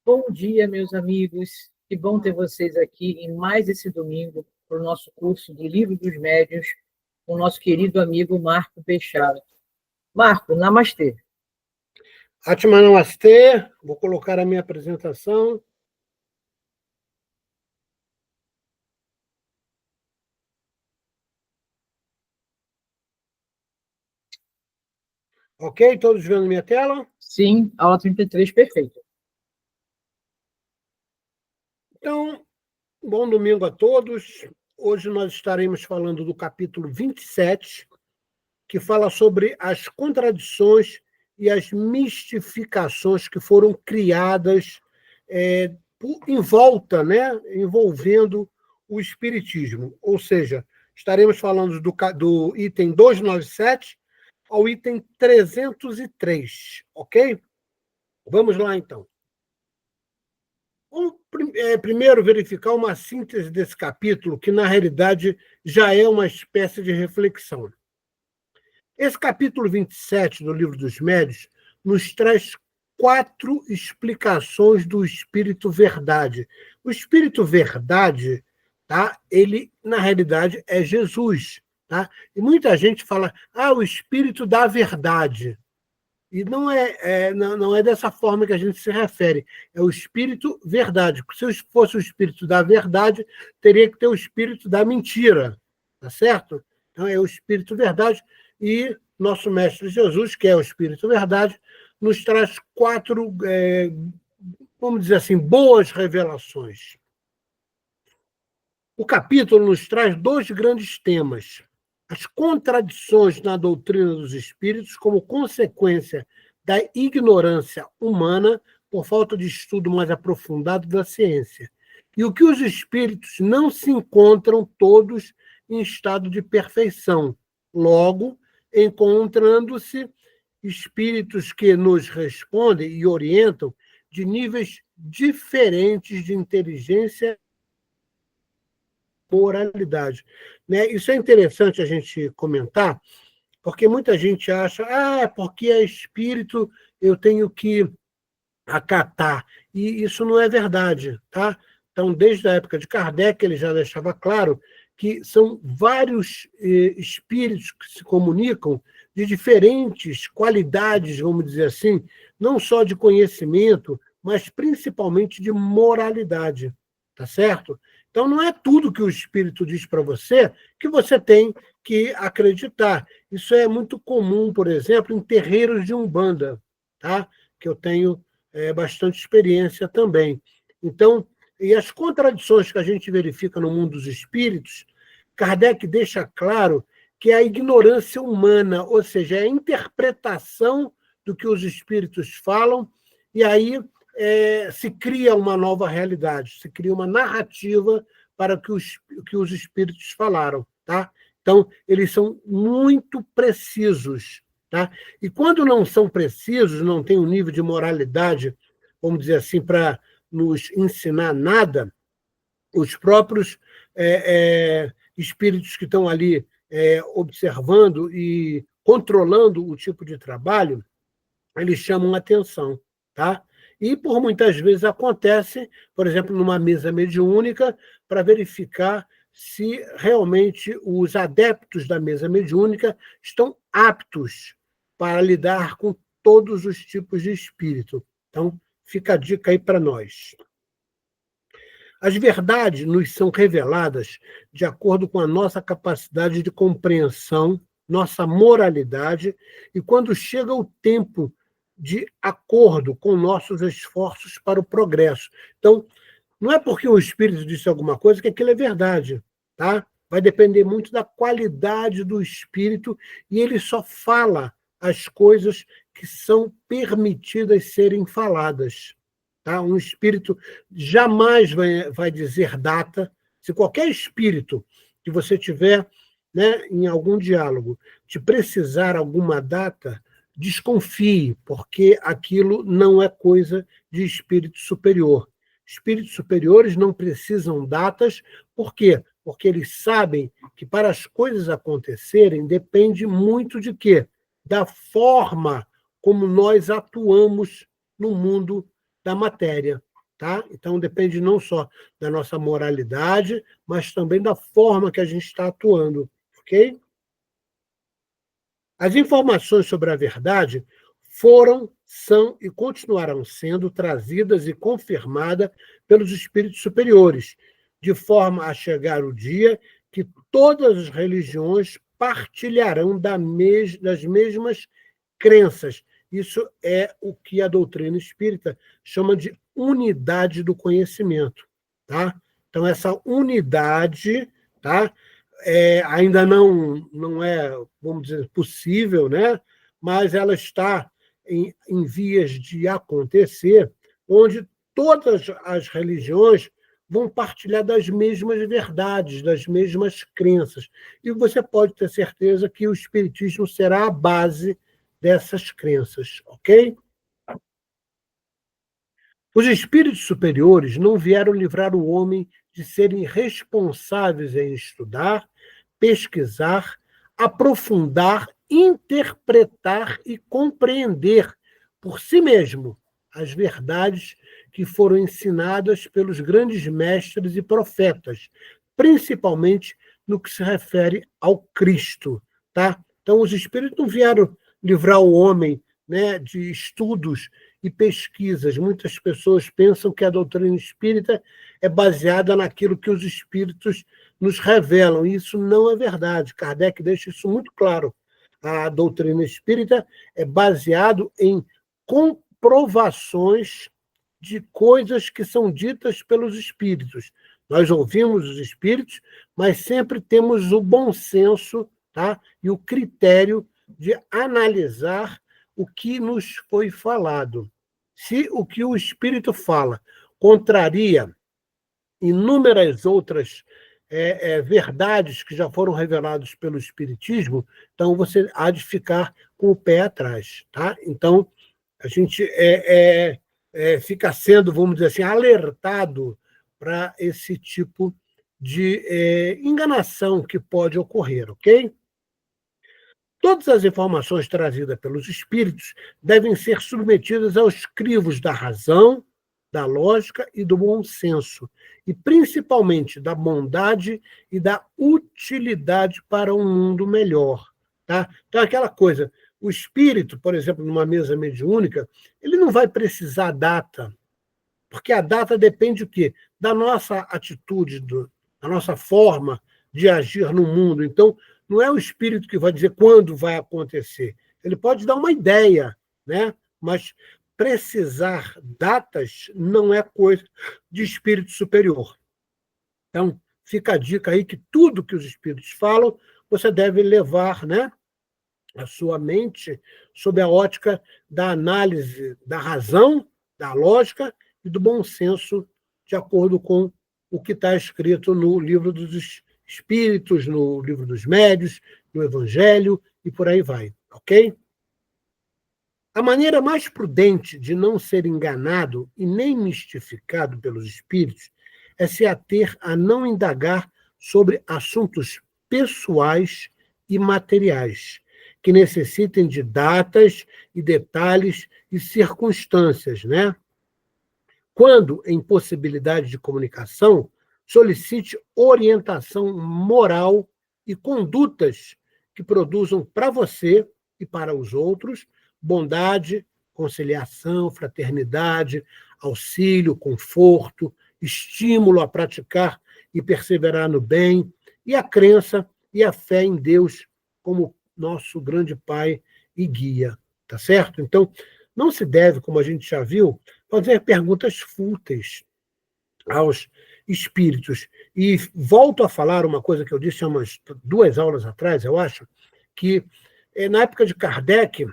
Bom dia, meus amigos. Que bom ter vocês aqui em mais esse domingo para o nosso curso do Livro dos Médiuns, com o nosso querido amigo Marco Peixoto. Marco, namastê. Atma Namastê, vou colocar a minha apresentação. Ok? Todos vendo minha tela? Sim, aula 33, perfeito. Então, bom domingo a todos. Hoje nós estaremos falando do capítulo 27, que fala sobre as contradições e as mistificações que foram criadas em volta, né, envolvendo o Espiritismo. Ou seja, estaremos falando do item 297 ao item 303, ok? Vamos lá, então. Vamos primeiro verificar uma síntese desse capítulo, que, na realidade, já é uma espécie de reflexão. Esse capítulo 27 do Livro dos Médiuns nos traz 4 explicações do Espírito Verdade. O Espírito Verdade, tá? Ele, na realidade, é Jesus. Tá? E muita gente fala, o Espírito da Verdade. E não é dessa forma que a gente se refere. É o Espírito Verdade. Se fosse o Espírito da Verdade, teria que ter o Espírito da Mentira. Tá certo? Então, é o Espírito Verdade. E nosso Mestre Jesus, que é o Espírito Verdade, nos traz 4, vamos dizer assim, boas revelações. O capítulo nos traz 2 grandes temas. As contradições na doutrina dos espíritos como consequência da ignorância humana por falta de estudo mais aprofundado da ciência. E o que os espíritos não se encontram todos em estado de perfeição. Logo, encontrando-se espíritos que nos respondem e orientam de níveis diferentes de inteligência e moralidade. Né? Isso é interessante a gente comentar, porque muita gente acha, porque é espírito, eu tenho que acatar. E isso não é verdade. Tá? Então, desde a época de Kardec, ele já deixava claro que são vários espíritos que se comunicam de diferentes qualidades, vamos dizer assim, não só de conhecimento, mas principalmente de moralidade. Tá certo? Então, não é tudo que o espírito diz para você que você tem que acreditar. Isso é muito comum, por exemplo, em terreiros de Umbanda, tá? Que eu tenho bastante experiência também. Então, e as contradições que a gente verifica no mundo dos espíritos, Kardec deixa claro que é a ignorância humana, ou seja, é a interpretação do que os espíritos falam, e aí se cria uma nova realidade, se cria uma narrativa para que os espíritos falaram. Tá? Então, eles são muito precisos. Tá? E quando não são precisos, não têm um nível de moralidade, vamos dizer assim, para nos ensinar nada, os próprios espíritos que estão ali observando e controlando o tipo de trabalho, eles chamam atenção. Tá? E, por muitas vezes, acontece, por exemplo, numa mesa mediúnica, para verificar se realmente os adeptos da mesa mediúnica estão aptos para lidar com todos os tipos de espírito. Então, fica a dica aí para nós. As verdades nos são reveladas de acordo com a nossa capacidade de compreensão, nossa moralidade, e quando chega o tempo de acordo com nossos esforços para o progresso. Então, não é porque o espírito disse alguma coisa que aquilo é verdade, tá? Vai depender muito da qualidade do espírito, e ele só fala as coisas que são permitidas serem faladas. Tá? Um espírito jamais vai dizer data. Se qualquer espírito que você tiver, né, em algum diálogo, te precisar alguma data, desconfie, porque aquilo não é coisa de espírito superior. Espíritos superiores não precisam datas, por quê? Porque eles sabem que para as coisas acontecerem depende muito de quê? Da forma como nós atuamos no mundo da matéria. Tá? Então, depende não só da nossa moralidade, mas também da forma que a gente está atuando. Ok? As informações sobre a verdade foram, são e continuarão sendo trazidas e confirmadas pelos espíritos superiores, de forma a chegar o dia que todas as religiões partilharão das mesmas crenças. Isso é o que a doutrina espírita chama de unidade do conhecimento. Tá? Então, essa unidade, tá? Ainda não é, vamos dizer, possível, né? Mas ela está em vias de acontecer, onde todas as religiões vão partilhar das mesmas verdades, das mesmas crenças. E você pode ter certeza que o Espiritismo será a base dessas crenças, ok? Os espíritos superiores não vieram livrar o homem de serem responsáveis em estudar, pesquisar, aprofundar, interpretar e compreender por si mesmo as verdades que foram ensinadas pelos grandes mestres e profetas, principalmente no que se refere ao Cristo. Tá? Então, os espíritos não vieram livrar o homem, né, de estudos e pesquisas. Muitas pessoas pensam que a doutrina espírita é baseada naquilo que os espíritos nos revelam. E isso não é verdade. Kardec deixa isso muito claro. A doutrina espírita é baseada em comprovações de coisas que são ditas pelos espíritos. Nós ouvimos os espíritos, mas sempre temos o bom senso, tá? E o critério de analisar o que nos foi falado. Se o que o espírito fala contraria inúmeras outras verdades que já foram reveladas pelo espiritismo, então você há de ficar com o pé atrás. Tá? Então, a gente fica sendo, vamos dizer assim, alertado para esse tipo de enganação que pode ocorrer, ok? Todas as informações trazidas pelos espíritos devem ser submetidas aos crivos da razão, da lógica e do bom senso, e principalmente da bondade e da utilidade para um mundo melhor. Tá? Então, aquela coisa, o espírito, por exemplo, numa mesa mediúnica, ele não vai precisar data, porque a data depende do quê? Da nossa atitude, da nossa forma de agir no mundo. Então, não é o espírito que vai dizer quando vai acontecer. Ele pode dar uma ideia, né? Mas precisar datas não é coisa de espírito superior. Então, fica a dica aí que tudo que os espíritos falam, você deve levar, né, a sua mente sob a ótica da análise da razão, da lógica e do bom senso, de acordo com o que está escrito no livro dos Espíritos, no livro dos Médiuns, no Evangelho e por aí vai, ok? A maneira mais prudente de não ser enganado e nem mistificado pelos espíritos é se ater a não indagar sobre assuntos pessoais e materiais, que necessitem de datas e detalhes e circunstâncias, né? Quando em possibilidade de comunicação, solicite orientação moral e condutas que produzam para você e para os outros bondade, conciliação, fraternidade, auxílio, conforto, estímulo a praticar e perseverar no bem, e a crença e a fé em Deus como nosso grande Pai e guia, tá certo? Então, não se deve, como a gente já viu, fazer perguntas fúteis aos espíritos. E volto a falar uma coisa que eu disse há umas 2 aulas atrás, eu acho, que na época de Kardec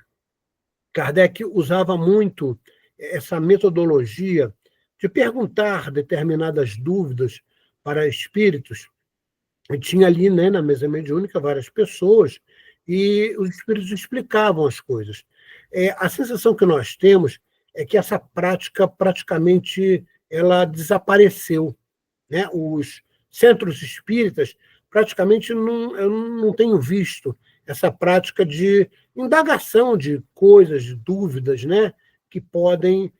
usava muito essa metodologia de perguntar determinadas dúvidas para espíritos. E tinha ali, né, na mesa mediúnica, várias pessoas, e os espíritos explicavam as coisas. A sensação que nós temos é que essa prática praticamente ela desapareceu, né? Os centros espíritas praticamente eu não tenho visto essa prática de indagação de coisas, de dúvidas, né? Que podem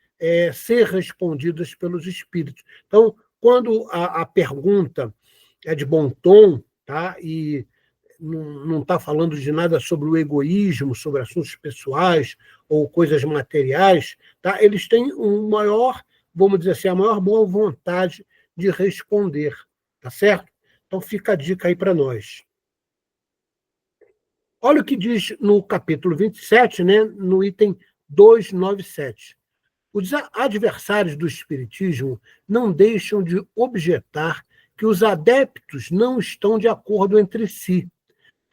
ser respondidas pelos espíritos. Então, quando a pergunta é de bom tom, tá? E não está falando de nada sobre o egoísmo, sobre assuntos pessoais ou coisas materiais, tá? Eles têm vamos dizer assim, a maior boa vontade de responder, tá certo? Então fica a dica aí para nós. Olha o que diz no capítulo 27, né, no item 297. Os adversários do Espiritismo não deixam de objetar que os adeptos não estão de acordo entre si,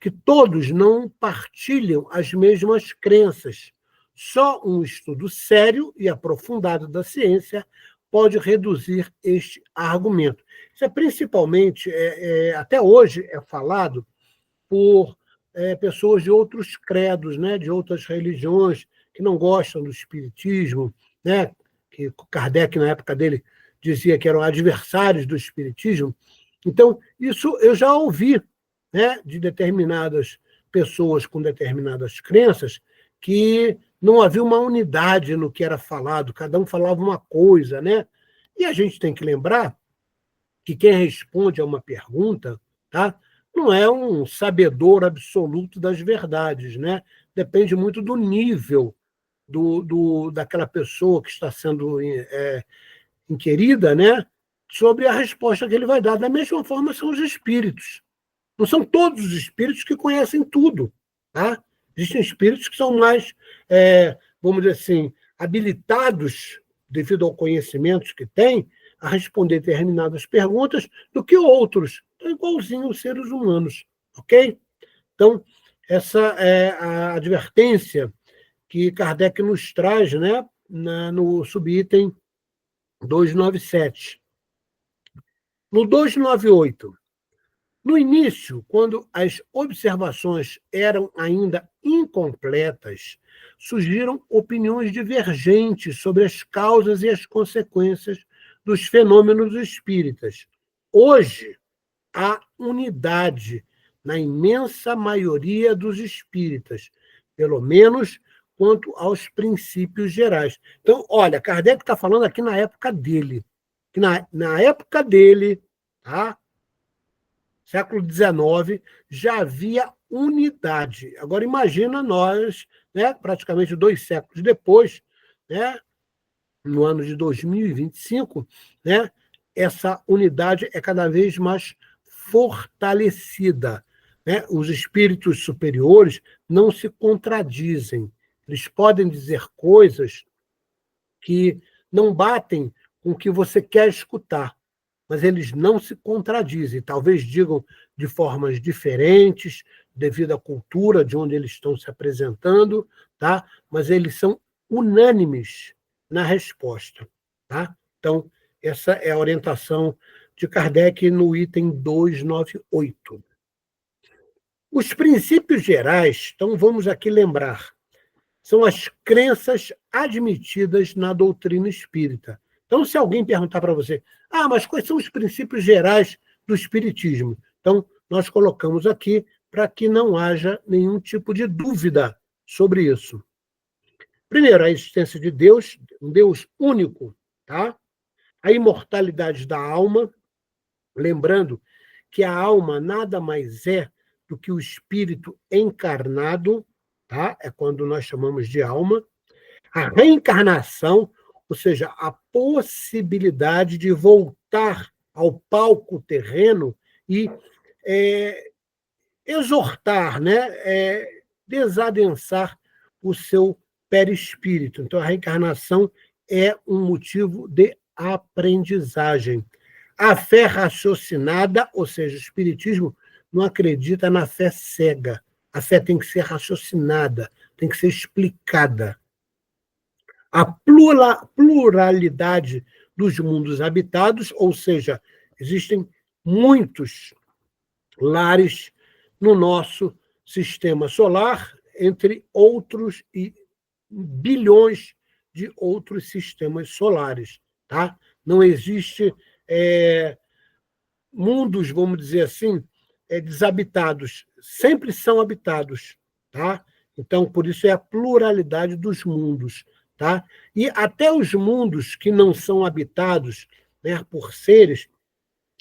que todos não partilham as mesmas crenças. Só um estudo sério e aprofundado da ciência pode reduzir este argumento. Isso é principalmente, até hoje, é falado por pessoas de outros credos, né, de outras religiões, que não gostam do espiritismo, né, que Kardec, na época dele, dizia que eram adversários do espiritismo. Então, isso eu já ouvi, né, de determinadas pessoas com determinadas crenças, que não havia uma unidade no que era falado, cada um falava uma coisa, né? E a gente tem que lembrar que quem responde a uma pergunta, tá, não é um sabedor absoluto das verdades, né? Depende muito do nível daquela pessoa que está sendo inquirida, né? Sobre a resposta que ele vai dar. Da mesma forma, são os espíritos. Não são todos os espíritos que conhecem tudo, tá? Existem espíritos que são mais, vamos dizer assim, habilitados, devido ao conhecimento que têm, a responder determinadas perguntas do que outros. Então, igualzinho aos seres humanos, ok? Então, essa é a advertência que Kardec nos traz, né, no subitem 297. No 298, no início, quando as observações eram ainda incompletas, surgiram opiniões divergentes sobre as causas e as consequências dos fenômenos espíritas. Hoje, há unidade na imensa maioria dos espíritas, pelo menos quanto aos princípios gerais. Então, olha, Kardec está falando aqui na época dele. Que na época dele, tá? Século XIX, já havia unidade. Agora, imagina nós, né, praticamente 2 séculos depois, né, no ano de 2025, né, essa unidade é cada vez mais fortalecida. Né? Os espíritos superiores não se contradizem. Eles podem dizer coisas que não batem com o que você quer escutar, mas eles não se contradizem. Talvez digam de formas diferentes, devido à cultura de onde eles estão se apresentando, tá? Mas eles são unânimes na resposta. Tá? Então, essa é a orientação de Kardec no item 298. Os princípios gerais, então vamos aqui lembrar, são as crenças admitidas na doutrina espírita. Então, se alguém perguntar para você, mas quais são os princípios gerais do espiritismo? Então, nós colocamos aqui para que não haja nenhum tipo de dúvida sobre isso. Primeiro, a existência de Deus, um Deus único, tá? A imortalidade da alma, lembrando que a alma nada mais é do que o espírito encarnado, tá? É quando nós chamamos de alma. A reencarnação, ou seja, a possibilidade de voltar ao palco terreno e exortar, né? Desadensar o seu perispírito. Então, a reencarnação é um motivo de aprendizagem. A fé raciocinada, ou seja, o espiritismo não acredita na fé cega. A fé tem que ser raciocinada, tem que ser explicada. A pluralidade dos mundos habitados, ou seja, existem muitos lares no nosso sistema solar, entre outros e bilhões de outros sistemas solares. Tá? Não existe mundos, vamos dizer assim, desabitados. Sempre são habitados. Tá? Então, por isso é a pluralidade dos mundos. tá? E até os mundos que não são habitados, né, por seres,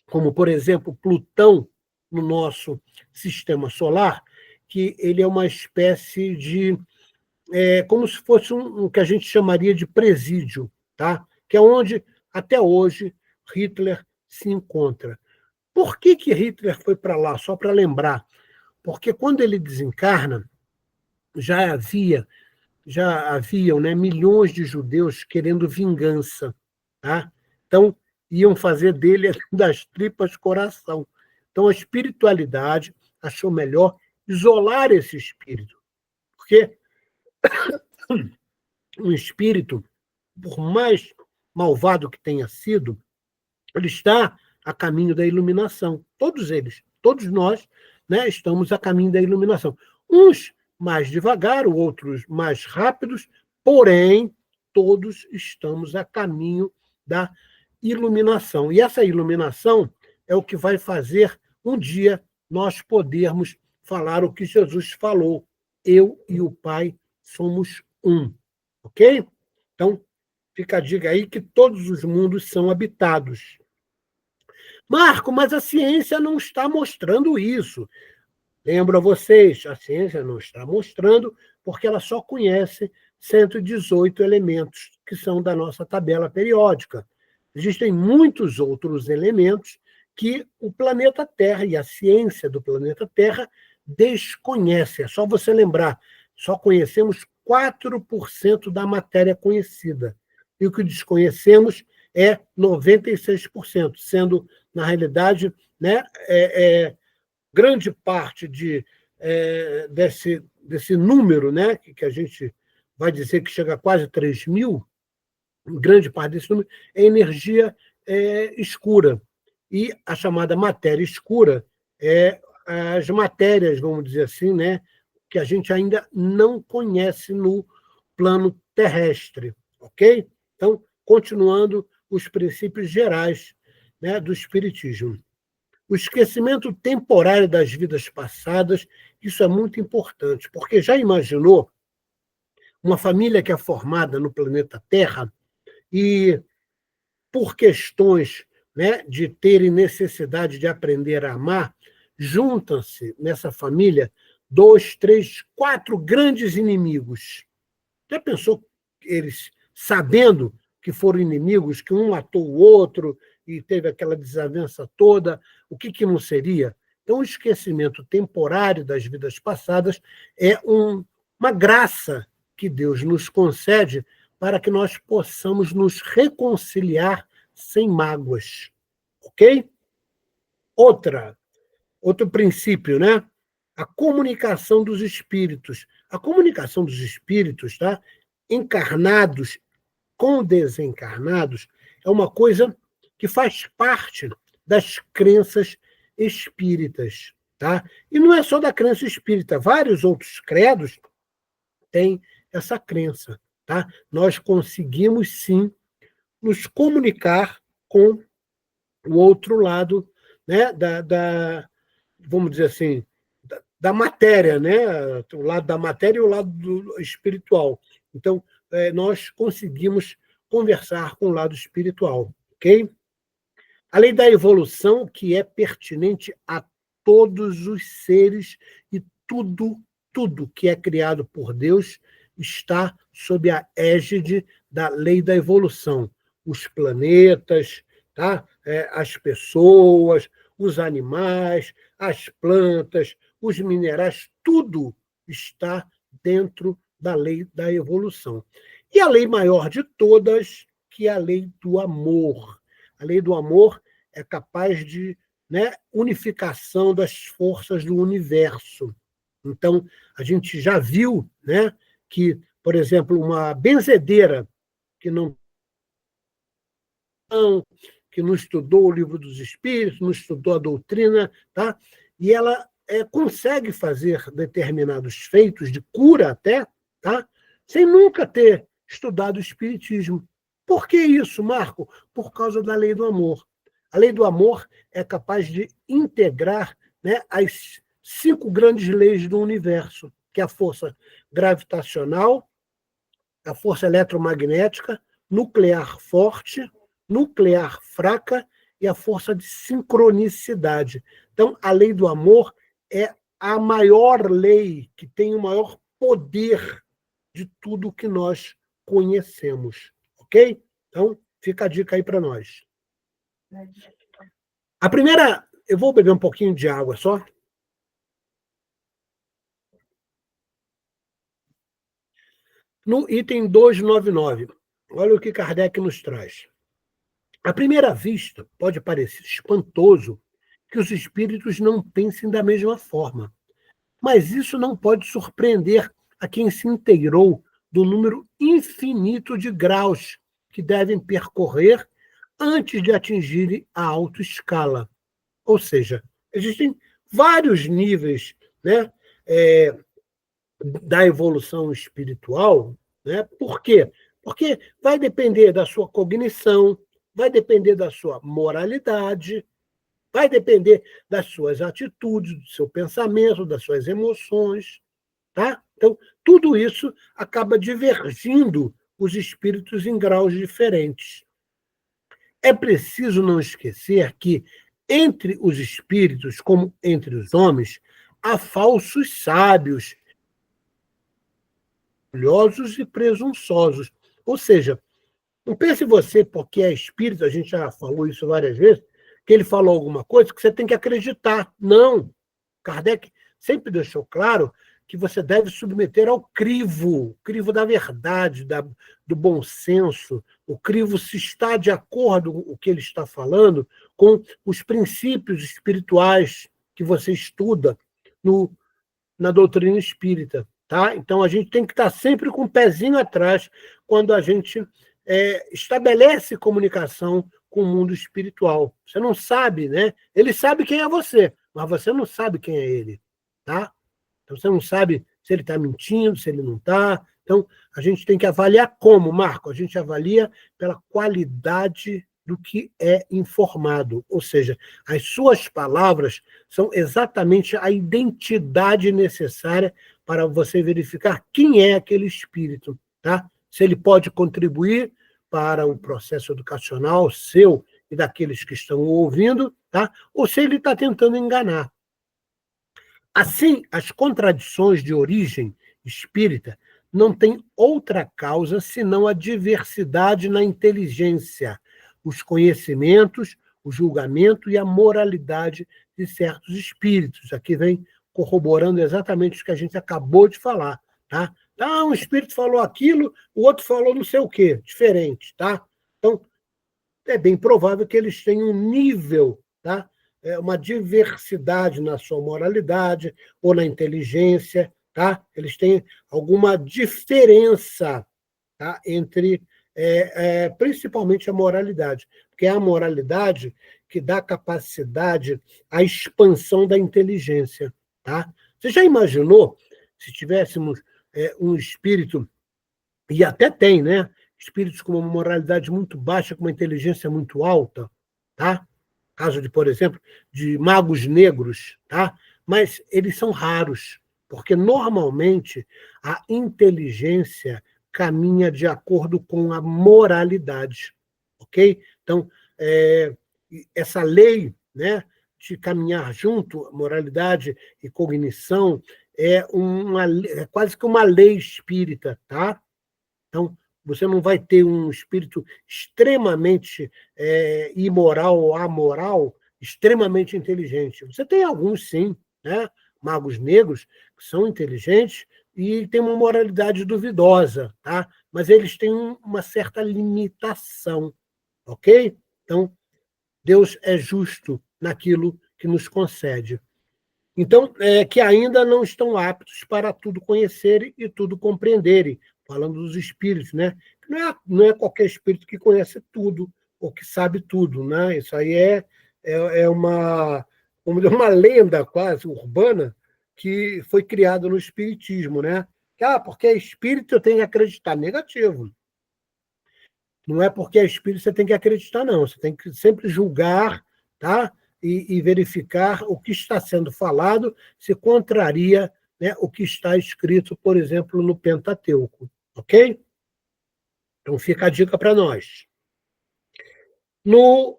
como, por exemplo, Plutão, no nosso sistema solar, que ele é uma espécie de... como se fosse um que a gente chamaria de presídio, tá? Que é onde, até hoje, Hitler se encontra. Por que Hitler foi para lá? Só para lembrar. Porque quando ele desencarna, já haviam, né, milhões de judeus querendo vingança, tá? Então, iam fazer dele das tripas coração. Então, a espiritualidade achou melhor isolar esse espírito, porque um espírito, por mais malvado que tenha sido, ele está a caminho da iluminação. Todos eles, todos nós, né, estamos a caminho da iluminação. Uns mais devagar, outros mais rápidos, porém, todos estamos a caminho da iluminação. E essa iluminação é o que vai fazer um dia nós podermos falar o que Jesus falou: eu e o Pai somos um. Ok? Então, fica a dica aí que todos os mundos são habitados. Marco, mas a ciência não está mostrando isso. Lembro a vocês, a ciência não está mostrando porque ela só conhece 118 elementos que são da nossa tabela periódica. Existem muitos outros elementos que o planeta Terra e a ciência do planeta Terra desconhece. É só você lembrar, só conhecemos 4% da matéria conhecida. E o que desconhecemos é 96%, sendo, na realidade, né, grande parte desse número, né, que a gente vai dizer que chega a quase 3.000, grande parte desse número é energia escura. E a chamada matéria escura é as matérias, vamos dizer assim, né, que a gente ainda não conhece no plano terrestre, ok? Então, continuando os princípios gerais, né, do Espiritismo. O esquecimento temporário das vidas passadas, isso é muito importante, porque já imaginou uma família que é formada no planeta Terra e, por questões, né, de terem necessidade de aprender a amar, juntam-se nessa família 2, 3, 4 grandes inimigos. Já pensou eles, sabendo que foram inimigos, que um matou o outro e teve aquela desavença toda, o que não seria? Então, o esquecimento temporário das vidas passadas é uma graça que Deus nos concede para que nós possamos nos reconciliar sem mágoas. Ok? Outro princípio, né? A comunicação dos espíritos. A comunicação dos espíritos, tá? Encarnados com desencarnados, é uma coisa que faz parte das crenças espíritas. Tá? E não é só da crença espírita, vários outros credos têm essa crença. Tá? Nós conseguimos, sim, nos comunicar com o outro lado, né, vamos dizer assim, da matéria, né? O lado da matéria e o lado do espiritual. Então, nós conseguimos conversar com o lado espiritual, ok? A lei da evolução, que é pertinente a todos os seres e tudo que é criado por Deus está sob a égide da lei da evolução. Os planetas, tá? As pessoas, os animais, as plantas, os minerais, tudo está dentro da lei da evolução. E a lei maior de todas, que é a lei do amor. A lei do amor é capaz de, né, unificação das forças do universo. Então, a gente já viu, né, que, por exemplo, uma benzedeira que não estudou o Livro dos Espíritos, não estudou a doutrina, tá? E ela consegue fazer determinados feitos de cura até, tá? Sem nunca ter estudado o Espiritismo. Por que isso, Marco? Por causa da lei do amor. A lei do amor é capaz de integrar, né, as 5 grandes leis do universo, que é a força gravitacional, a força eletromagnética, nuclear forte, nuclear fraca e a força de sincronicidade. Então, a lei do amor é a maior lei, que tem o maior poder de tudo que nós conhecemos. Ok? Então, fica a dica aí para nós. A primeira, eu vou beber um pouquinho de água só. No item 299, olha o que Kardec nos traz. À primeira vista, pode parecer espantoso que os espíritos não pensem da mesma forma, mas isso não pode surpreender a quem se inteirou do número infinito de graus que devem percorrer antes de atingirem a autoescala. Ou seja, existem vários níveis, né, da evolução espiritual. Né? Por quê? Porque vai depender da sua cognição, vai depender da sua moralidade, vai depender das suas atitudes, do seu pensamento, das suas emoções. Tá? Então, tudo isso acaba divergindo os espíritos em graus diferentes. É preciso não esquecer que, entre os espíritos, como entre os homens, há falsos sábios, orgulhosos e presunçosos. Ou seja, não pense você, porque é espírito, a gente já falou isso várias vezes, que ele falou alguma coisa que você tem que acreditar. Não. Kardec sempre deixou claro que você deve submeter ao crivo da verdade, do bom senso. O crivo se está de acordo com o que ele está falando com os princípios espirituais que você estuda na doutrina espírita. Tá? Então, a gente tem que estar sempre com o pezinho atrás quando a gente estabelece comunicação com o mundo espiritual. Você não sabe, né? Ele sabe quem é você, mas você não sabe quem é ele. Tá? Então, você não sabe se ele está mentindo, se ele não está. Então, a gente tem que avaliar como, Marco? A gente avalia pela qualidade do que é informado. Ou seja, as suas palavras são exatamente a identidade necessária para você verificar quem é aquele espírito. Tá? Se ele pode contribuir para o processo educacional seu e daqueles que estão ouvindo, tá? Ou se ele está tentando enganar. Assim, as contradições de origem espírita não têm outra causa senão a diversidade na inteligência, os conhecimentos, o julgamento e a moralidade de certos espíritos. Aqui vem corroborando exatamente o que a gente acabou de falar. Tá? Um espírito falou aquilo, o outro falou não sei o quê, diferente. Tá? Então, é bem provável que eles tenham um nível, tá? Uma diversidade na sua moralidade ou na inteligência, tá? Eles têm alguma diferença, tá? Entre, principalmente a moralidade, porque é a moralidade que dá capacidade à expansão da inteligência, tá? Você já imaginou se tivéssemos um espírito, e até tem, né? Espíritos com uma moralidade muito baixa, com uma inteligência muito alta, tá? Caso de, por exemplo, de magos negros, tá? Mas eles são raros, porque normalmente a inteligência caminha de acordo com a moralidade, ok? Então, essa lei, né, de caminhar junto, moralidade e cognição, é quase que uma lei espírita, tá? Então, você não vai ter um espírito extremamente imoral ou amoral, extremamente inteligente. Você tem alguns, sim, né? Magos negros, que são inteligentes e têm uma moralidade duvidosa, tá? Mas eles têm uma certa limitação, ok? Então, Deus é justo naquilo que nos concede. Então, que ainda não estão aptos para tudo conhecerem e tudo compreenderem, falando dos espíritos, né? Não é qualquer espírito que conhece tudo ou que sabe tudo, né? Isso aí é uma lenda quase urbana que foi criada no espiritismo, né? Porque é espírito eu tenho que acreditar. Negativo. Não é porque é espírito você tem que acreditar, não. Você tem que sempre julgar, tá? E verificar o que está sendo falado, se contraria, né, o que está escrito, por exemplo, no Pentateuco. Ok? Então, fica a dica para nós. No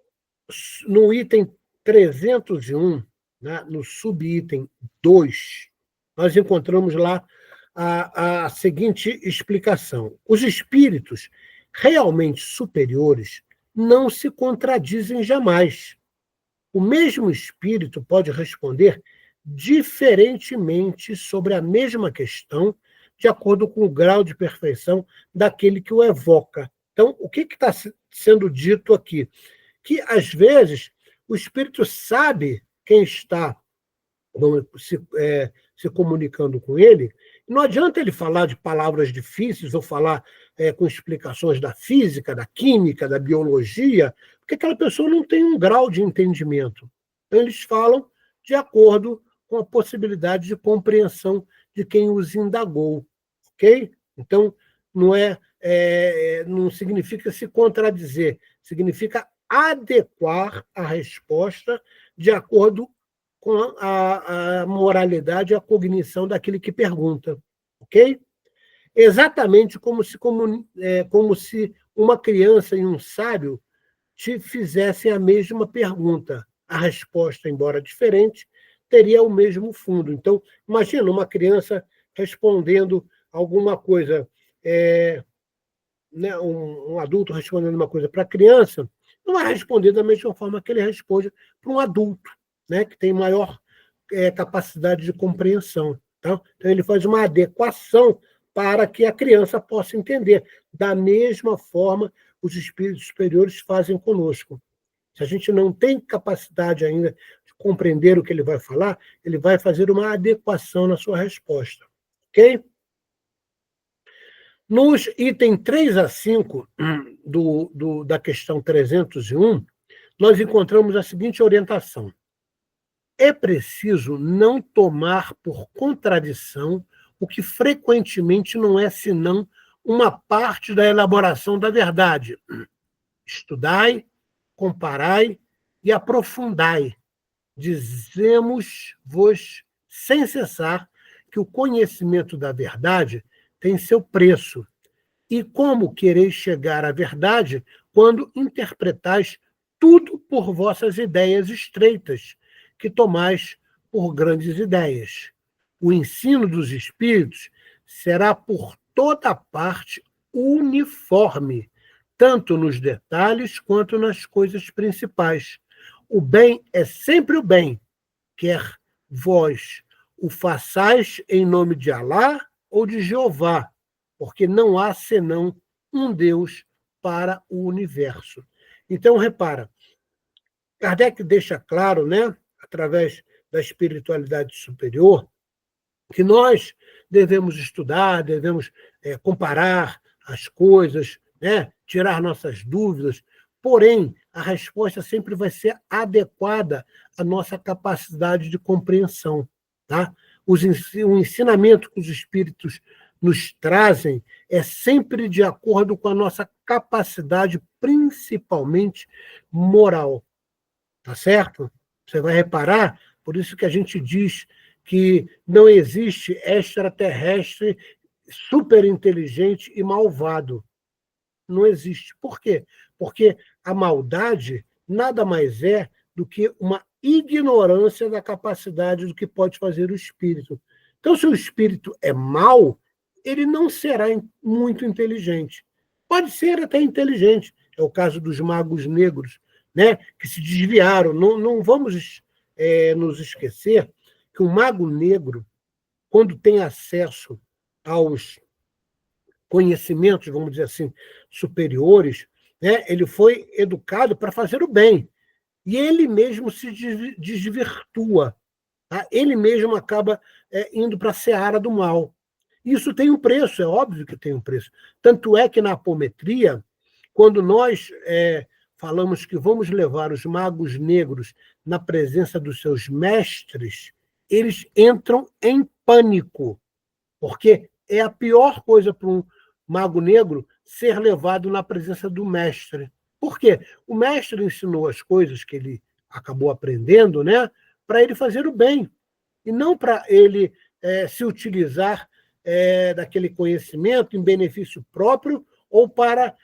item 301, né, no subitem 2, nós encontramos lá a seguinte explicação. Os espíritos realmente superiores não se contradizem jamais. O mesmo espírito pode responder diferentemente sobre a mesma questão, de acordo com o grau de perfeição daquele que o evoca. Então, o que está sendo dito aqui? Que, às vezes, o espírito sabe quem está se comunicando com ele, e não adianta ele falar de palavras difíceis ou falar com explicações da física, da química, da biologia, porque aquela pessoa não tem um grau de entendimento. Então, eles falam de acordo com a possibilidade de compreensão de quem os indagou. Ok? Então, não significa se contradizer, significa adequar a resposta de acordo com a moralidade e a cognição daquele que pergunta. Ok? Exatamente como se uma criança e um sábio te fizessem a mesma pergunta. A resposta, embora diferente, teria o mesmo fundo. Então, imagina uma criança respondendo alguma coisa, né, um adulto respondendo uma coisa para a criança, não vai responder da mesma forma que ele responde para um adulto, né, que tem maior capacidade de compreensão. Tá? Então, ele faz uma adequação para que a criança possa entender. Da mesma forma, os espíritos superiores fazem conosco. Se a gente não tem capacidade ainda de compreender o que ele vai falar, ele vai fazer uma adequação na sua resposta. Ok? Nos itens 3 a 5 da questão 301, nós encontramos a seguinte orientação. É preciso não tomar por contradição o que frequentemente não é senão uma parte da elaboração da verdade. Estudai, comparai e aprofundai. Dizemos-vos sem cessar que o conhecimento da verdade tem seu preço. E como quereis chegar à verdade quando interpretais tudo por vossas ideias estreitas, que tomais por grandes ideias? O ensino dos espíritos será por toda parte uniforme, tanto nos detalhes quanto nas coisas principais. O bem é sempre o bem, quer vós o façais em nome de Alá ou de Jeová, porque não há senão um Deus para o universo. Então, repara, Kardec deixa claro, né, através da espiritualidade superior, que nós devemos estudar, devemos comparar as coisas, né, tirar nossas dúvidas, porém, a resposta sempre vai ser adequada à nossa capacidade de compreensão. Tá? O ensinamento que os espíritos nos trazem é sempre de acordo com a nossa capacidade, principalmente moral. Tá certo? Você vai reparar, por isso que a gente diz que não existe extraterrestre superinteligente e malvado. Não existe. Por quê? Porque a maldade nada mais é do que uma ignorância da capacidade do que pode fazer o espírito. Então, se o espírito é mau, ele não será muito inteligente. Pode ser até inteligente. É o caso dos magos negros, né, que se desviaram. Não vamos nos esquecer que o mago negro, quando tem acesso aos conhecimentos, vamos dizer assim, superiores, né, ele foi educado para fazer o bem. E ele mesmo se desvirtua. Tá? Ele mesmo acaba indo para a seara do mal. Isso tem um preço, é óbvio que tem um preço. Tanto é que na apometria, quando nós falamos que vamos levar os magos negros na presença dos seus mestres, eles entram em pânico, porque é a pior coisa para um mago negro ser levado na presença do mestre. Por quê? O mestre ensinou as coisas que ele acabou aprendendo, né, para ele fazer o bem, e não para ele se utilizar daquele conhecimento em benefício próprio ou para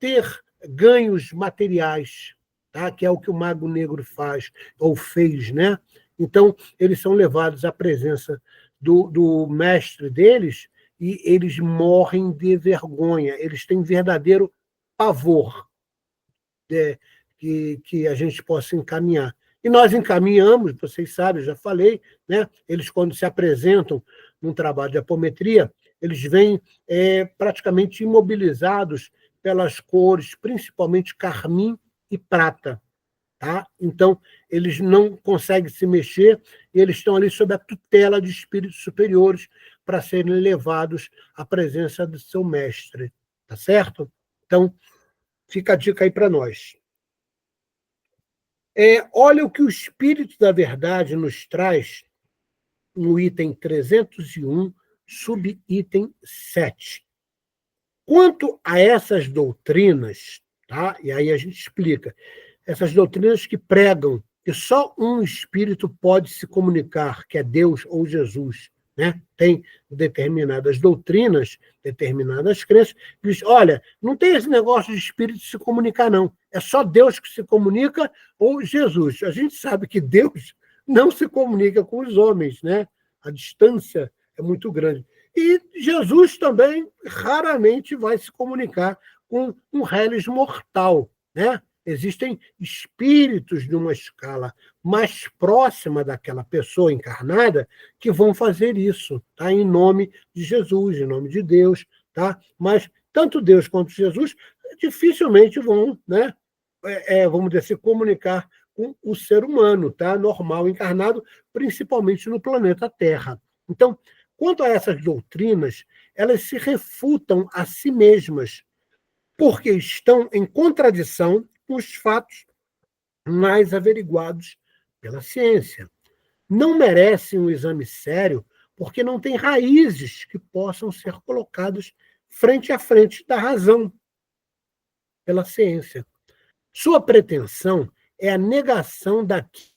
ter ganhos materiais, tá? Que é o que o mago negro faz, ou fez, né? Então, eles são levados à presença do mestre deles e eles morrem de vergonha, eles têm verdadeiro pavor que a gente possa encaminhar. E nós encaminhamos, vocês sabem, eu já falei, né? Eles, quando se apresentam num trabalho de apometria, eles vêm praticamente imobilizados pelas cores, principalmente carmim e prata. Tá? Então, eles não conseguem se mexer e eles estão ali sob a tutela de espíritos superiores para serem levados à presença do seu mestre. Tá certo? Então, fica a dica aí para nós. Olha o que o Espírito da Verdade nos traz no item 301, subitem 7. Quanto a essas doutrinas, tá? E aí a gente explica, essas doutrinas que pregam que só um espírito pode se comunicar, que é Deus ou Jesus, né? Tem determinadas doutrinas, determinadas crenças, que diz, olha, não tem esse negócio de espírito se comunicar, não. É só Deus que se comunica ou Jesus. A gente sabe que Deus não se comunica com os homens, né? A distância é muito grande. E Jesus também raramente vai se comunicar com um reles mortal, né? Existem espíritos de uma escala mais próxima daquela pessoa encarnada que vão fazer isso, tá? Em nome de Jesus, em nome de Deus, tá? Mas tanto Deus quanto Jesus dificilmente vão, né? Vamos dizer, se comunicar com o ser humano, tá? Normal, encarnado, principalmente no planeta Terra. Então, quanto a essas doutrinas, elas se refutam a si mesmas, porque estão em contradição com os fatos mais averiguados pela ciência. Não merecem um exame sério porque não têm raízes que possam ser colocadas frente a frente da razão pela ciência. Sua pretensão é a negação daquilo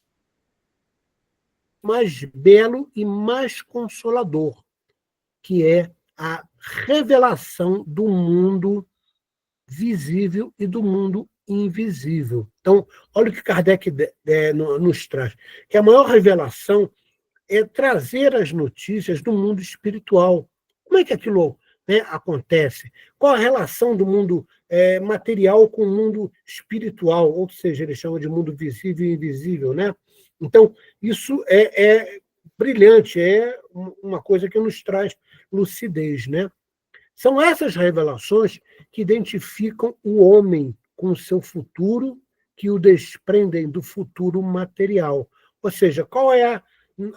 mais belo e mais consolador, que é a revelação do mundo visível e do mundo invisível. Então, olha o que Kardec nos traz, que a maior revelação é trazer as notícias do mundo espiritual. Como é que aquilo, né, acontece? Qual a relação do mundo material com o mundo espiritual? Ou seja, eles chamam de mundo visível e invisível, né? Então, isso é brilhante, é uma coisa que nos traz lucidez, né? São essas revelações que identificam o homem com o seu futuro, que o desprendem do futuro material. Ou seja, qual é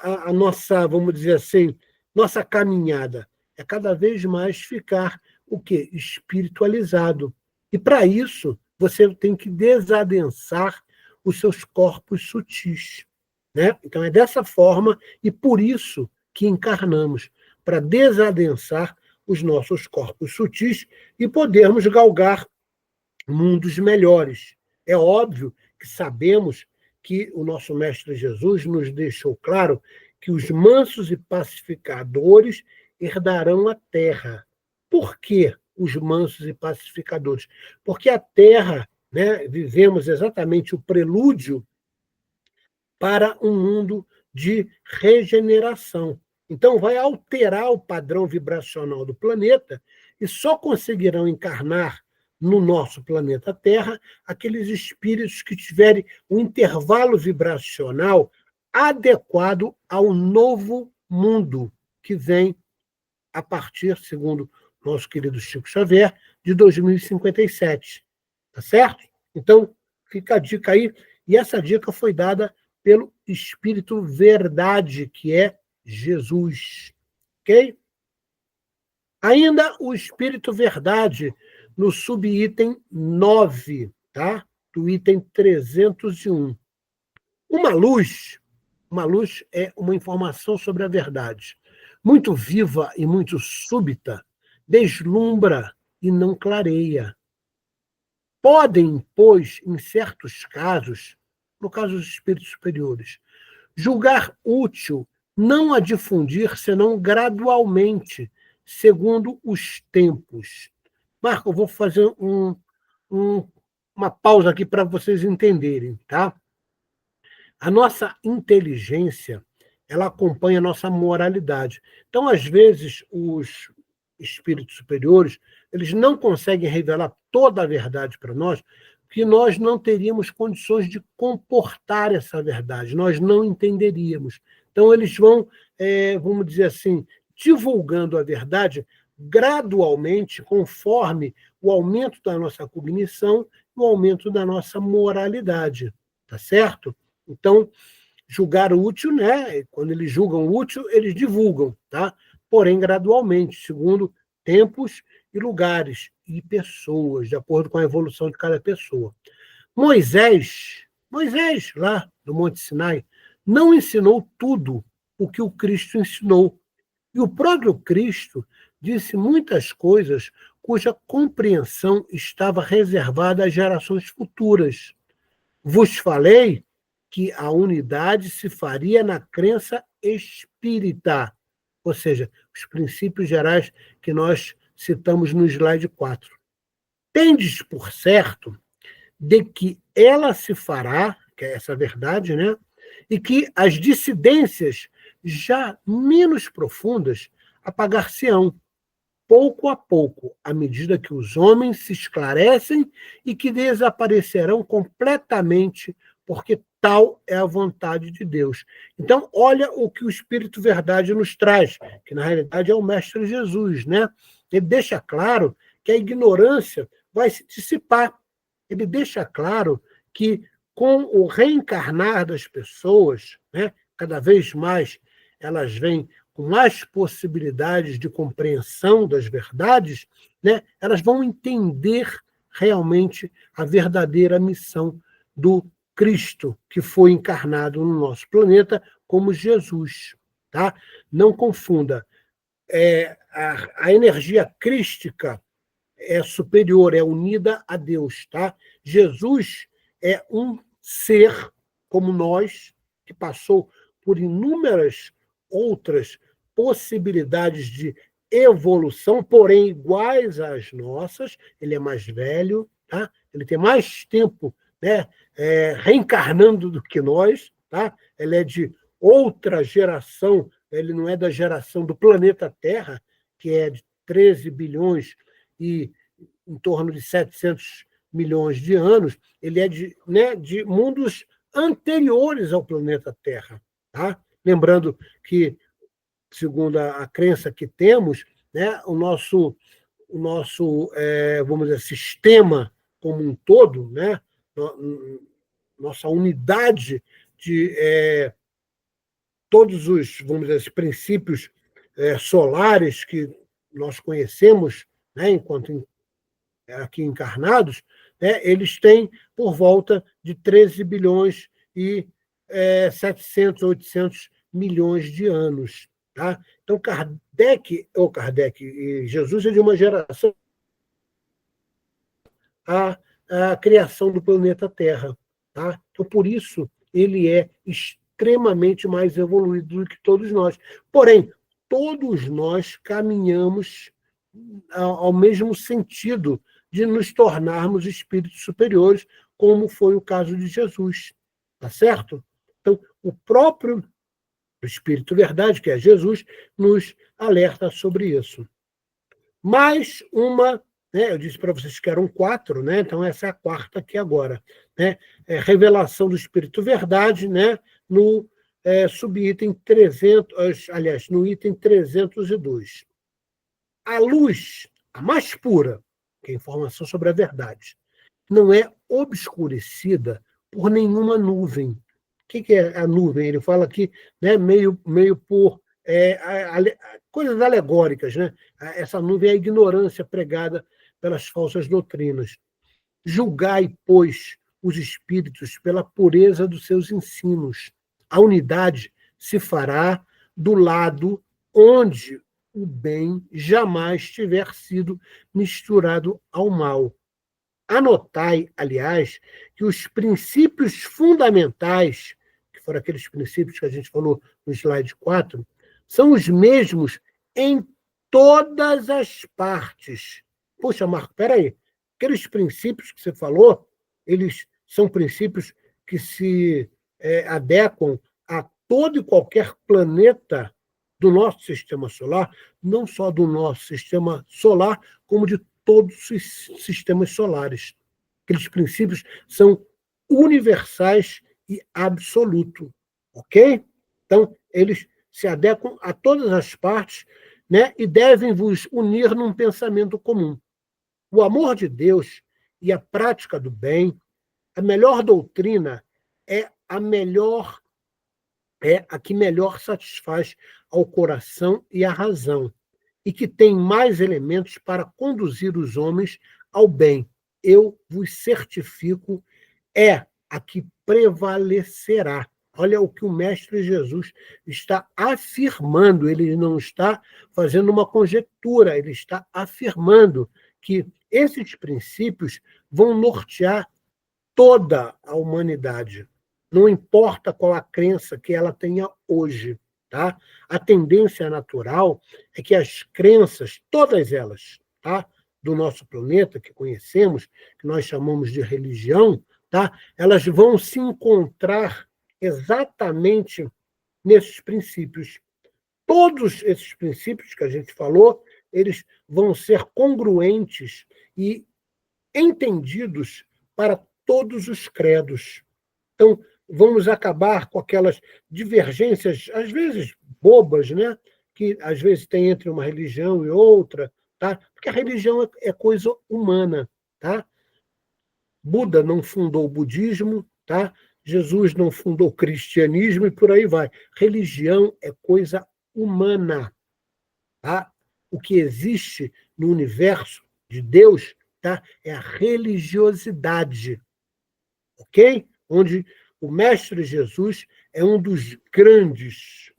a nossa, vamos dizer assim, nossa caminhada? É cada vez mais ficar o quê? Espiritualizado. E para isso, você tem que desadensar os seus corpos sutis, né? Então é dessa forma e por isso que encarnamos, para desadensar os nossos corpos sutis e podermos galgar mundos melhores. É óbvio que sabemos que o nosso Mestre Jesus nos deixou claro que os mansos e pacificadores herdarão a terra. Por que os mansos e pacificadores? Porque a terra, né, vivemos exatamente o prelúdio para um mundo de regeneração. Então, vai alterar o padrão vibracional do planeta e só conseguirão encarnar no nosso planeta Terra aqueles espíritos que tiverem um intervalo vibracional adequado ao novo mundo que vem a partir, segundo nosso querido Chico Xavier, de 2057. Tá certo? Então, fica a dica aí. E essa dica foi dada pelo Espírito Verdade, que é Jesus. Ok? Ainda o Espírito Verdade, no subitem 9, tá? Do item 301. Uma luz é uma informação sobre a verdade. Muito viva e muito súbita, deslumbra e não clareia. Podem, pois, em certos casos, no caso dos espíritos superiores, julgar útil não a difundir, senão gradualmente, segundo os tempos. Marco, eu vou fazer uma pausa aqui para vocês entenderem, tá? A nossa inteligência, ela acompanha a nossa moralidade. Então, às vezes, os espíritos superiores, eles não conseguem revelar toda a verdade para nós, porque nós não teríamos condições de comportar essa verdade, nós não entenderíamos. Então, eles vão, vamos dizer assim, divulgando a verdade gradualmente, conforme o aumento da nossa cognição e o aumento da nossa moralidade, tá certo? Então, julgar útil, né? Quando eles julgam útil, eles divulgam, tá? Porém, gradualmente, segundo tempos e lugares e pessoas, de acordo com a evolução de cada pessoa. Moisés, lá no Monte Sinai, não ensinou tudo o que o Cristo ensinou. E o próprio Cristo disse muitas coisas cuja compreensão estava reservada às gerações futuras. Vos falei que a unidade se faria na crença espírita, ou seja, os princípios gerais que nós citamos no slide 4. Tendes por certo de que ela se fará, que é essa verdade, né? E que as dissidências já menos profundas apagar-se-ão, pouco a pouco, à medida que os homens se esclarecem e que desaparecerão completamente, porque tal é a vontade de Deus. Então, olha o que o Espírito Verdade nos traz, que na realidade é o Mestre Jesus, né? Ele deixa claro que a ignorância vai se dissipar. Ele deixa claro que com o reencarnar das pessoas, né, cada vez mais elas vêm com mais possibilidades de compreensão das verdades, né, elas vão entender realmente a verdadeira missão do Cristo, que foi encarnado no nosso planeta como Jesus. Tá? Não confunda. A energia crística é superior, é unida a Deus. Tá? Jesus é um ser como nós, que passou por inúmeras outras possibilidades de evolução, porém iguais às nossas. Ele é mais velho, tá? Ele tem mais tempo, né, reencarnando do que nós. Tá? Ele é de outra geração, ele não é da geração do planeta Terra, que é de 13 bilhões e em torno de 700 milhões de anos, ele é de mundos anteriores ao planeta Terra. Tá? Lembrando que, segundo a crença que temos, né, o nosso vamos dizer, sistema como um todo, né, nossa unidade de todos os, vamos dizer, os princípios solares que nós conhecemos, né, enquanto aqui encarnados, né, eles têm por volta de 13 bilhões e 700, 800 milhões de anos. Tá? Então, Kardec e Jesus é de uma geração a criação do planeta Terra. Tá? Então, por isso, ele é extremamente mais evoluído do que todos nós. Porém, todos nós caminhamos ao mesmo sentido de nos tornarmos espíritos superiores, como foi o caso de Jesus. Tá certo? Então, o próprio Espírito Verdade, que é Jesus, nos alerta sobre isso. Mais uma, né, eu disse para vocês que eram 4, né, então essa é a quarta aqui agora. Né, revelação do Espírito Verdade, né, no subitem 300, aliás, no item 302. A luz, a mais pura, que é a informação sobre a verdade, não é obscurecida por nenhuma nuvem. O que é a nuvem? Ele fala aqui, né, meio por coisas alegóricas. Né? Essa nuvem é a ignorância pregada pelas falsas doutrinas. Julgai, pois, os espíritos pela pureza dos seus ensinos. A unidade se fará do lado onde o bem jamais tiver sido misturado ao mal. Anotai, aliás, que os princípios fundamentais, que foram aqueles princípios que a gente falou no slide 4, são os mesmos em todas as partes, poxa, Marco, peraí, aqueles princípios que você falou, eles são princípios que se adequam a todo e qualquer planeta do nosso sistema solar, não só do nosso sistema solar, como de todos os sistemas solares. Aqueles princípios são universais e absolutos, ok? Então, eles se adequam a todas as partes, né, e devem vos unir num pensamento comum. O amor de Deus e a prática do bem, a melhor doutrina é a que melhor satisfaz ao coração e à razão, e que tem mais elementos para conduzir os homens ao bem. Eu vos certifico, é a que prevalecerá. Olha o que o Mestre Jesus está afirmando, ele não está fazendo uma conjectura, ele está afirmando que esses princípios vão nortear toda a humanidade. Não importa qual a crença que ela tenha hoje, tá? A tendência natural é que as crenças, todas elas, tá, do nosso planeta que conhecemos, que nós chamamos de religião, tá? Elas vão se encontrar exatamente nesses princípios. Todos esses princípios que a gente falou, eles vão ser congruentes e entendidos para todos os credos. Então, vamos acabar com aquelas divergências, às vezes bobas, né? Que às vezes tem entre uma religião e outra, tá? Porque a religião é coisa humana, tá? Buda não fundou o budismo, tá? Jesus não fundou o cristianismo e por aí vai. Religião é coisa humana, tá? O que existe no universo de Deus, tá? É a religiosidade, ok? Onde o Mestre Jesus é um dos grandes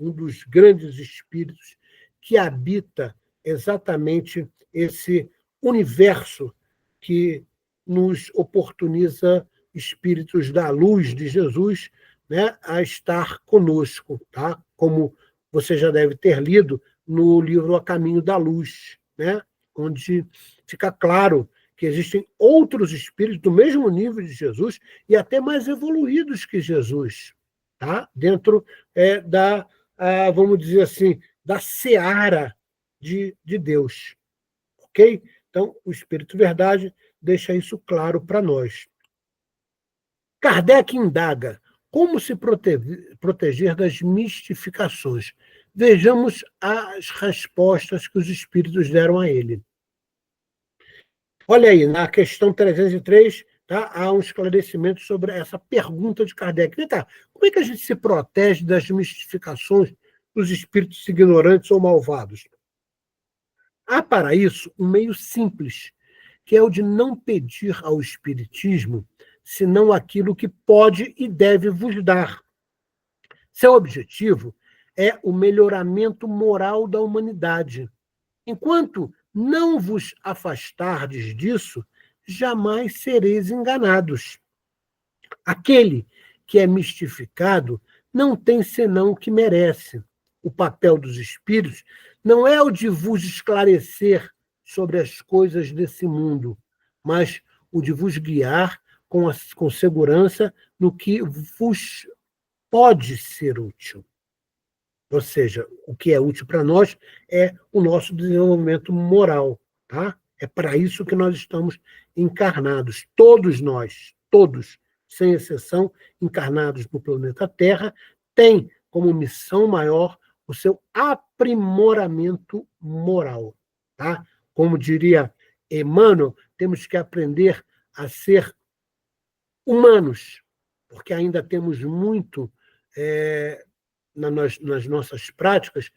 espíritos que habita exatamente esse universo que nos oportuniza espíritos da luz de Jesus, né, a estar conosco, tá? Como você já deve ter lido no livro A Caminho da Luz, né, onde fica claro que existem outros espíritos do mesmo nível de Jesus e até mais evoluídos que Jesus, tá? Dentro vamos dizer assim, da seara de Deus, ok? Então, o Espírito Verdade deixa isso claro para nós. Kardec indaga como se proteger das mistificações. Vejamos as respostas que os espíritos deram a ele. Olha aí, na questão 303, tá, há um esclarecimento sobre essa pergunta de Kardec. Vem cá, como é que a gente se protege das mistificações dos espíritos ignorantes ou malvados? Há para isso um meio simples, que é o de não pedir ao Espiritismo senão aquilo que pode e deve vos dar. Seu objetivo é o melhoramento moral da humanidade. Enquanto não vos afastardes disso, jamais sereis enganados. Aquele que é mistificado não tem senão o que merece. O papel dos espíritos não é o de vos esclarecer sobre as coisas desse mundo, mas o de vos guiar com segurança no que vos pode ser útil. Ou seja, o que é útil para nós é o nosso desenvolvimento moral, tá? É para isso que nós estamos encarnados. Todos nós, todos, sem exceção, encarnados no planeta Terra, têm como missão maior o seu aprimoramento moral, tá? Como diria Emmanuel, temos que aprender a ser humanos, porque ainda temos muito nas nossas práticas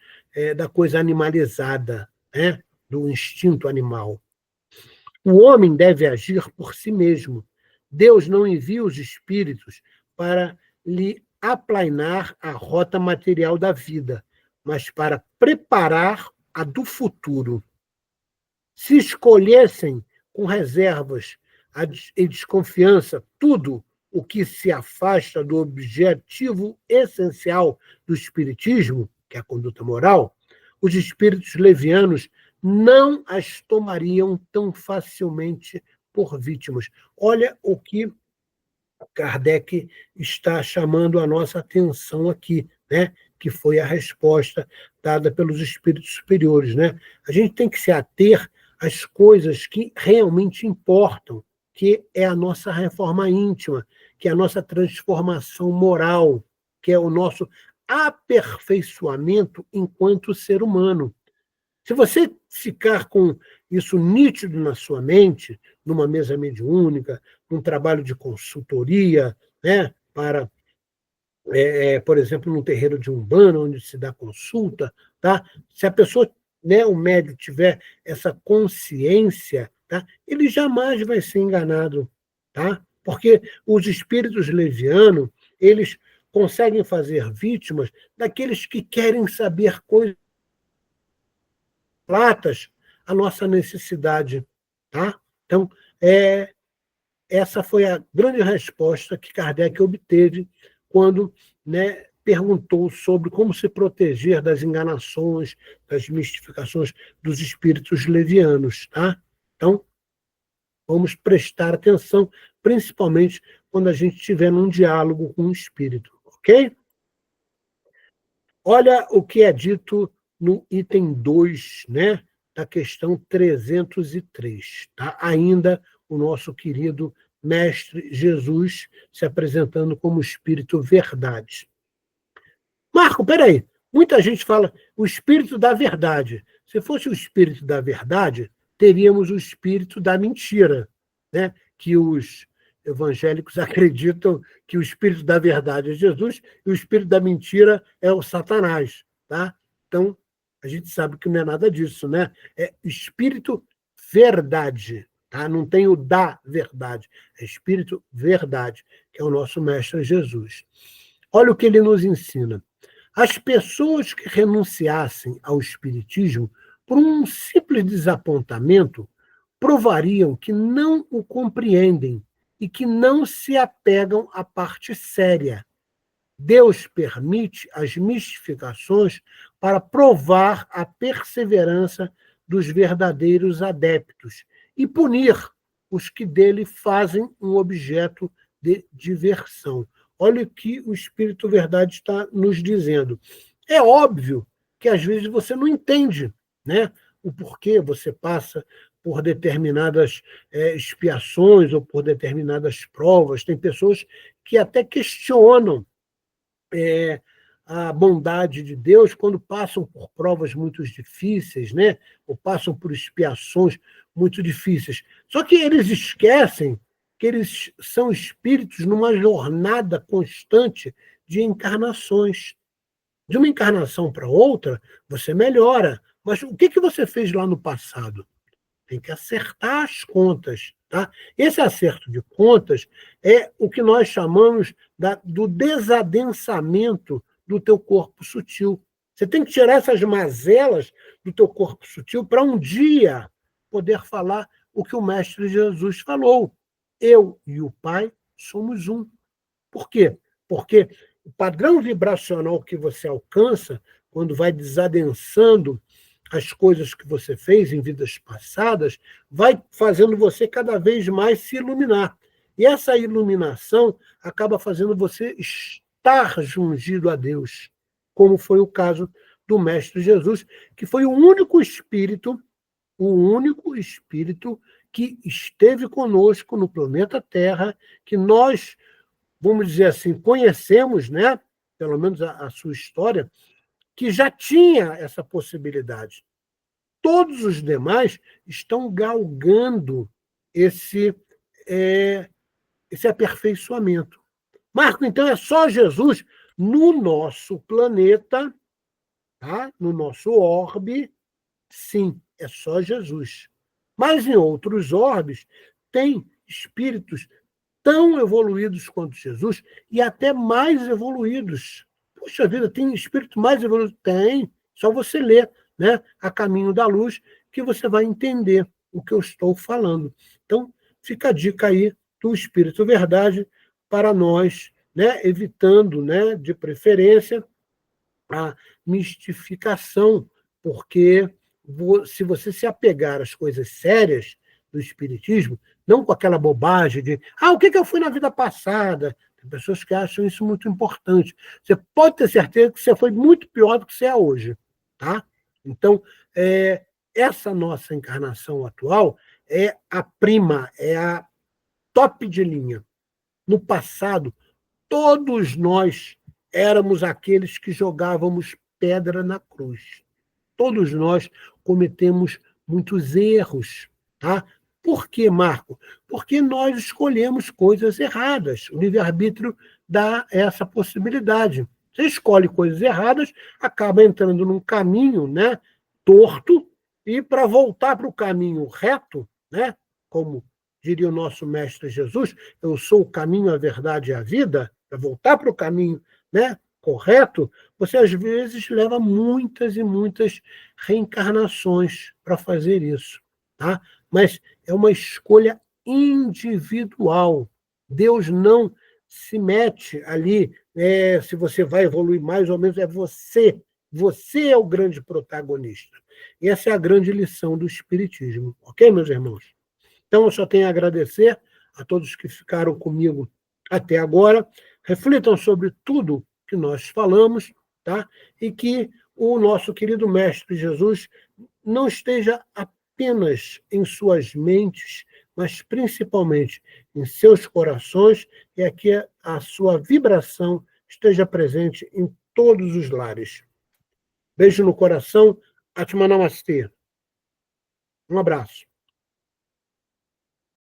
da coisa animalizada, né? Do instinto animal. O homem deve agir por si mesmo. Deus não envia os espíritos para lhe aplainar a rota material da vida, mas para preparar a do futuro. Se escolhessem com reservas e desconfiança tudo o que se afasta do objetivo essencial do espiritismo, que é a conduta moral, os espíritos levianos não as tomariam tão facilmente por vítimas. Olha o que Kardec está chamando a nossa atenção aqui, né? Que foi a resposta dada pelos espíritos superiores, né? A gente tem que se ater às coisas que realmente importam, que é a nossa reforma íntima, que é a nossa transformação moral, que é o nosso aperfeiçoamento enquanto ser humano. Se você ficar com isso nítido na sua mente, numa mesa mediúnica, num trabalho de consultoria, né, para, por exemplo, num terreiro de Umbanda, onde se dá consulta, tá? Se a pessoa, né, o médium, tiver essa consciência, tá, ele jamais vai ser enganado, tá? Porque os espíritos levianos, eles conseguem fazer vítimas daqueles que querem saber coisas platas a nossa necessidade. Tá? Então, essa foi a grande resposta que Kardec obteve quando, né, perguntou sobre como se proteger das enganações, das mistificações dos espíritos levianos. Tá? Então, vamos prestar atenção, principalmente quando a gente estiver num diálogo com o espírito. Ok? Olha o que é dito no item 2, né, da questão 303. Tá? Ainda o nosso querido Mestre Jesus se apresentando como Espírito Verdade. Marco, peraí. Muita gente fala o Espírito da Verdade. Se fosse o Espírito da Verdade, teríamos o Espírito da Mentira, né? Que os evangélicos acreditam que o Espírito da Verdade é Jesus e o Espírito da Mentira é o Satanás. Tá? Então, a gente sabe que não é nada disso, né? É Espírito Verdade. Tá? Não tem o da verdade. É Espírito Verdade, que é o nosso Mestre Jesus. Olha o que ele nos ensina. As pessoas que renunciassem ao espiritismo por um simples desapontamento provariam que não o compreendem e que não se apegam à parte séria. Deus permite as mistificações para provar a perseverança dos verdadeiros adeptos e punir os que dele fazem um objeto de diversão. Olha o que o Espírito Verdade está nos dizendo. É óbvio que às vezes você não entende, né, o porquê você passa por determinadas expiações ou por determinadas provas. Tem pessoas que até questionam a bondade de Deus quando passam por provas muito difíceis, né, ou passam por expiações muito difíceis. Só que eles esquecem que eles são espíritos numa jornada constante de encarnações. De uma encarnação para outra, você melhora. Mas o que você fez lá no passado? Tem que acertar as contas. Tá? Esse acerto de contas é o que nós chamamos do desadensamento do teu corpo sutil. Você tem que tirar essas mazelas do teu corpo sutil para um dia poder falar o que o Mestre Jesus falou. Eu e o Pai somos um. Por quê? Porque o padrão vibracional que você alcança, quando vai desadensando as coisas que você fez em vidas passadas, vai fazendo você cada vez mais se iluminar. E essa iluminação acaba fazendo você estar jungido a Deus, como foi o caso do Mestre Jesus, que foi o único espírito que esteve conosco no planeta Terra, que nós, vamos dizer assim, conhecemos, né? Pelo menos a sua história, que já tinha essa possibilidade. Todos os demais estão galgando esse aperfeiçoamento. Marco, então é só Jesus no nosso planeta, tá? No nosso orbe, sim, é só Jesus. Mas em outros orbes tem espíritos tão evoluídos quanto Jesus e até mais evoluídos. Puxa vida, tem espírito mais evoluído? Tem, só você ler, né, A Caminho da Luz, que você vai entender o que eu estou falando. Então, fica a dica aí do Espírito Verdade para nós, né, evitando, né, de preferência, a mistificação, porque se você se apegar às coisas sérias do Espiritismo, não com aquela bobagem de o que eu fui na vida passada. Tem pessoas que acham isso muito importante. Você pode ter certeza que você foi muito pior do que você é hoje. Tá? Então, essa nossa encarnação atual é a prima, é a top de linha. No passado, todos nós éramos aqueles que jogávamos pedra na cruz. Todos nós cometemos muitos erros. Tá? Por quê, Marco? Porque nós escolhemos coisas erradas. O livre-arbítrio dá essa possibilidade. Você escolhe coisas erradas, acaba entrando num caminho, né, torto, e para voltar para o caminho reto, né, como diria o nosso mestre Jesus, eu sou o caminho, a verdade e a vida, para voltar para o caminho, né, correto, você às vezes leva muitas e muitas reencarnações para fazer isso. Tá? Mas é uma escolha individual. Deus não se mete ali, se você vai evoluir mais ou menos, é você. Você é o grande protagonista. E essa é a grande lição do Espiritismo. Ok, meus irmãos? Então, eu só tenho a agradecer a todos que ficaram comigo até agora. Reflitam sobre tudo que nós falamos, tá? E que o nosso querido Mestre Jesus não esteja apenas em suas mentes, mas principalmente em seus corações, e que a sua vibração esteja presente em todos os lares. Beijo no coração. Atma Namastê. Um abraço.